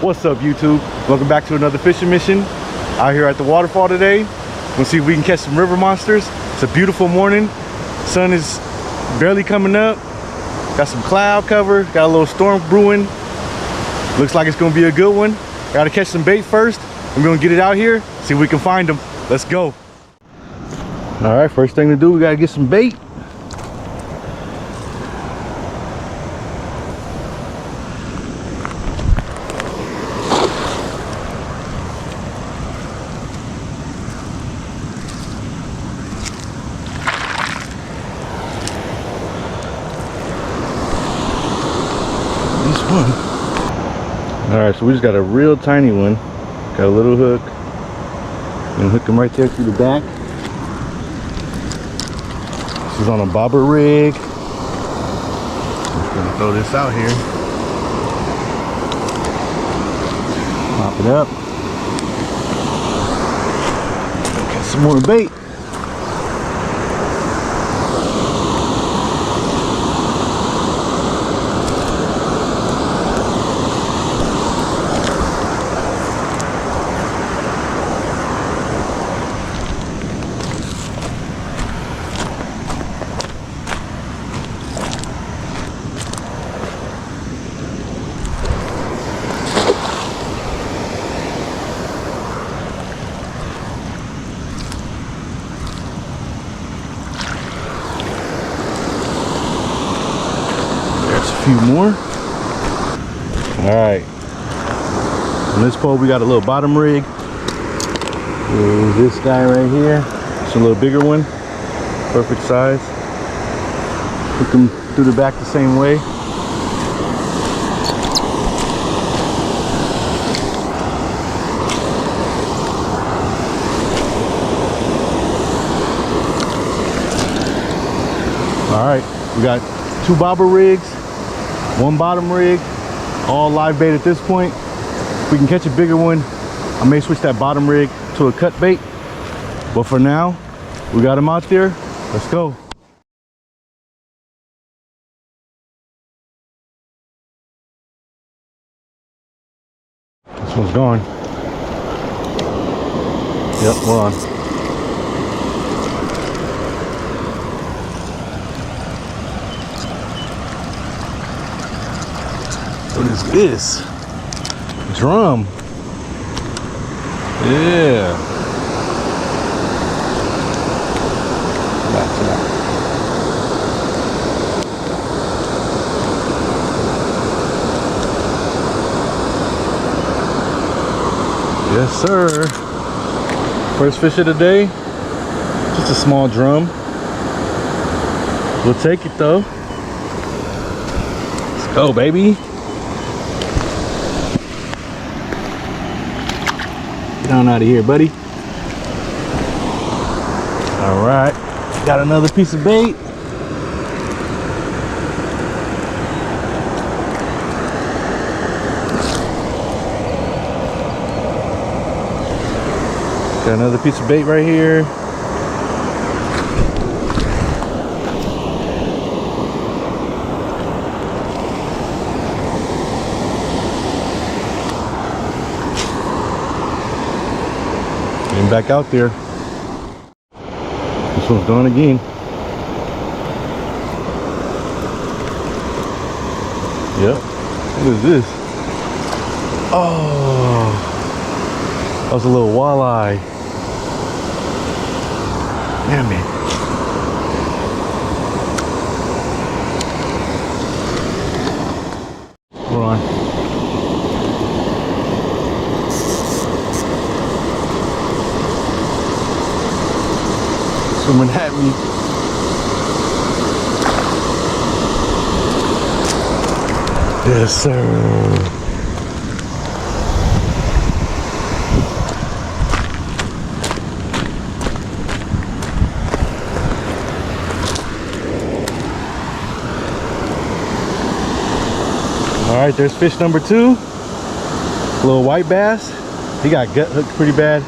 What's up, YouTube? Welcome back to another fishing mission. Out here at the waterfall today. We'll see if we can catch some river monsters. It's a beautiful morning. Sun is barely coming up. Got some cloud cover. Got a little storm brewing. Looks like it's gonna be a good one. Gotta catch some bait first. We're gonna get it out here, see if we can find them. Let's go. All right, first thing to do, we gotta get some bait. All right, so we just got a real tiny one. Got a little hook. And hook him right there through the back. This is on a bobber rig. Just gonna throw this out here. Pop it up. Get some more bait. A few more. All right, on this pole we got a little bottom rig. There's this guy right here. It's a little bigger one, perfect size. Hook him through the back the same way. All right, we got two bobber rigs, one bottom rig, all live bait at this point. If we can catch a bigger one, I may switch that bottom rig to a cut bait. But for now, we got them out there. Let's go. This one's gone. Yep, we're on. What is this? Drum. Yeah. Gotcha. Yes, sir. First fish of the day. Just a small drum. We'll take it though. Let's go, baby. On out of here, buddy. All right, got another piece of bait. Got another piece of bait right here. Getting back out there. This one's gone again. Yep. What is this? Oh, that was a little walleye. Damn it. Hold on. Swimming at me. Yes, sir. All right, there's fish number two. Little white bass. He got gut hooked pretty bad,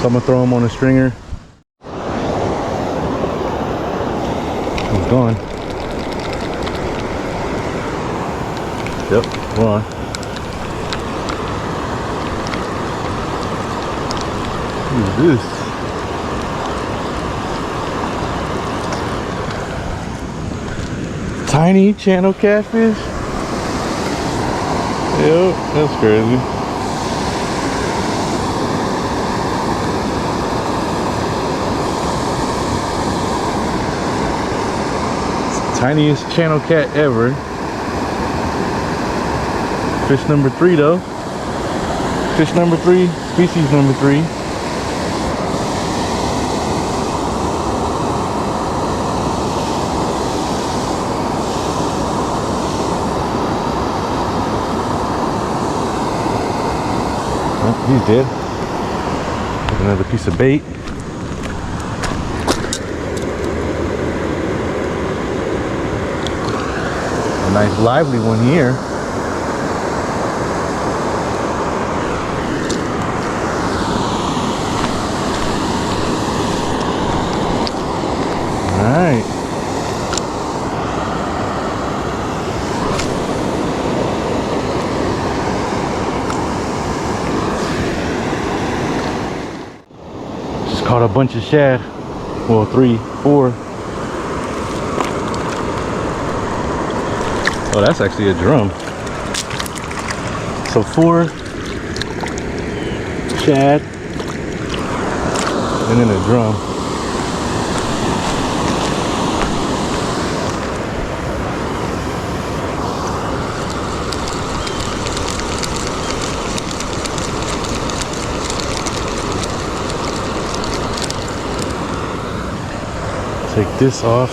so I'm gonna throw him on a stringer. He's gone. Yep, we're on. What is this? Tiny channel catfish? Yep, that's crazy. Tiniest channel cat ever. Fish number 3 though. Fish number 3, species number 3. Oh, he's dead. Another piece of bait. A nice lively one here. All right. Just caught a bunch of shad. Well, 3, 4. Oh, that's actually a drum. So 4 shad and then a drum. Take this off.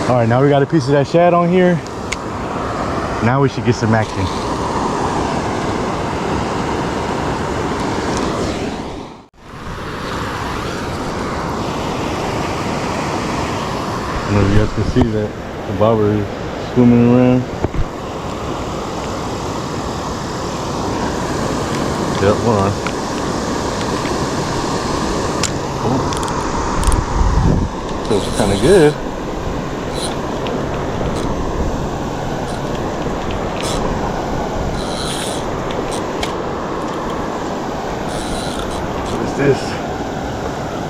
All right, now we got a piece of that shad on here. Now we should get some action. I don't know if you guys can see that the bobber is swimming around. Yep, hold on. Oh. Feels kind of good. This.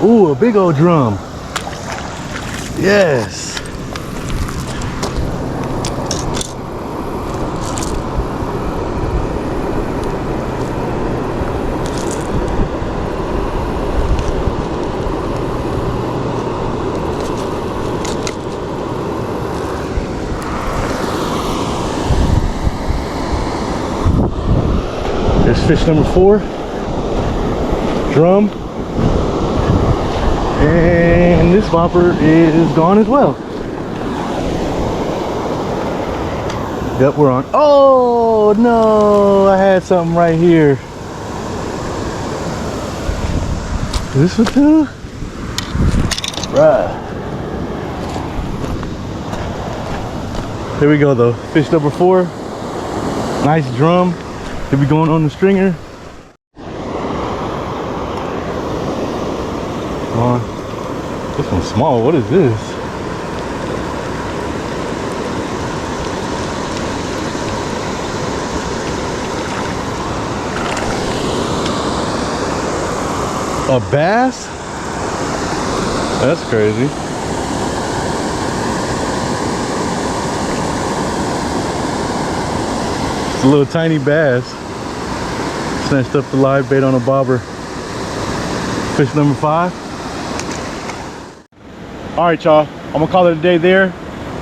Ooh, a big old drum. Yes. There's fish number 4. Drum, and this bopper is gone as well. Yep, we're on. Oh no, I had something right here. This one too? Right. Here we go though. Fish number 4. Nice drum. Could be going on the stringer. This one's small. What is this? A bass? That's crazy. It's a little tiny bass. Snatched up the live bait on a bobber. Fish number 5. All right, y'all, I'm gonna call it a day there.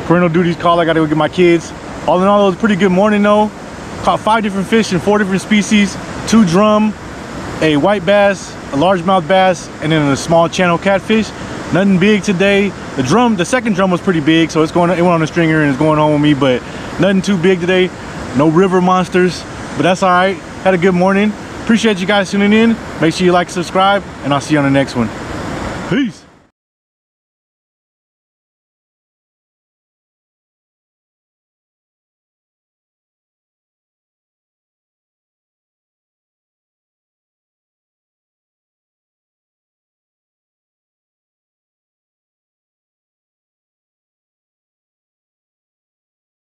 Parental duties call, I gotta go get my kids. All in all, it was a pretty good morning though. Caught 5 different fish in 4 different species, 2 drum, a white bass, a largemouth bass, and then a small channel catfish. Nothing big today. The second drum was pretty big, so it went on the stringer and it's going on with me, but nothing too big today. No river monsters, but that's all right. Had a good morning. Appreciate you guys tuning in. Make sure you like, subscribe, and I'll see you on the next one. Peace.